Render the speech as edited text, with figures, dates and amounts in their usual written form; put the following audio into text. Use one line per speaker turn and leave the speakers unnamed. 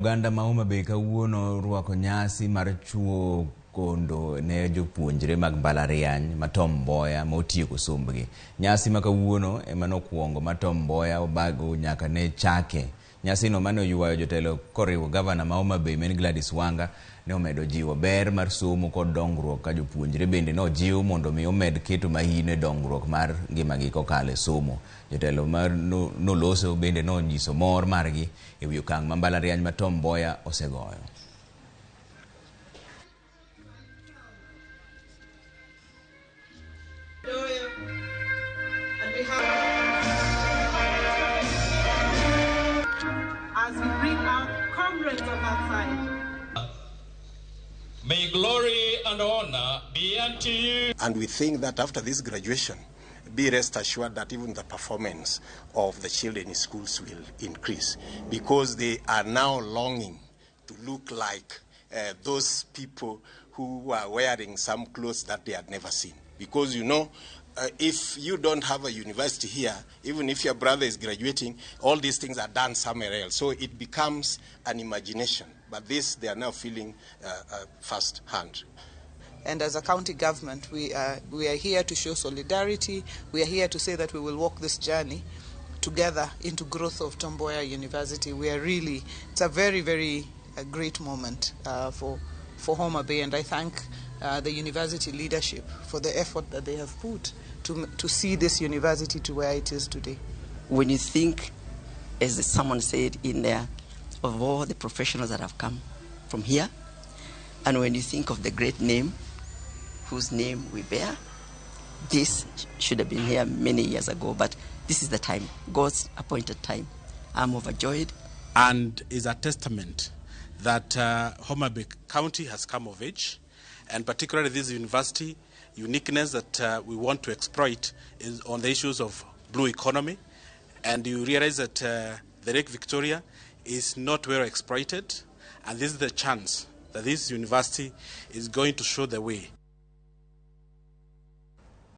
Uganda ma Homa Bay kawuono rwako nyasi mar chuo kondo ne jopuonjre mag mbalariany ma Tom Mboya ma otieko sombgi. Nyasi ma kawuono ema nokuongo ma Tom Mboya obago nyaka ne chake. Nyasi no mane oywayo jotelo koriwo gavana ma Homa Bay Gladys Wanga ne omedo jiwo ber mar somo kod dongruok ka jopuonjre bende no jiwo mondo mi omed keto mahino e dongruok mar ngimagi kokalo e somo. Jotelo mar noloso bende no nyiso mor margi e wi okang' ma mbalariany ma Tom Mboya osegoyo.
As we bring our comrades on that side.
May glory and honor be unto you.
And we think that after this graduation, be rest assured that even the performance of the children in schools will increase, because they are now longing to look like those people who are wearing some clothes that they had never seen. Because you know, if you don't have a university here, even if your brother is graduating, all these things are done somewhere else. So it becomes an imagination. But this, they are now feeling first hand.
And as a county government, we are here to show solidarity. We are here to say that we will walk this journey together into growth of Tom Mboya University. We are really, it's a very, very great moment for Homa Bay, and I thank the university leadership for the effort that they have put to see this university to where it is today.
When you think, as someone said in there, of all the professionals that have come from here, and when you think of the great name whose name we bear, this should have been here many years ago, but this is the time, God's appointed time. I'm overjoyed.
And is a testament that Homa Bay County has come of age, and particularly this university uniqueness that we want to exploit is on the issues of blue economy. And you realize that the Lake Victoria is not well exploited, and this is the chance that this university is going to show the way.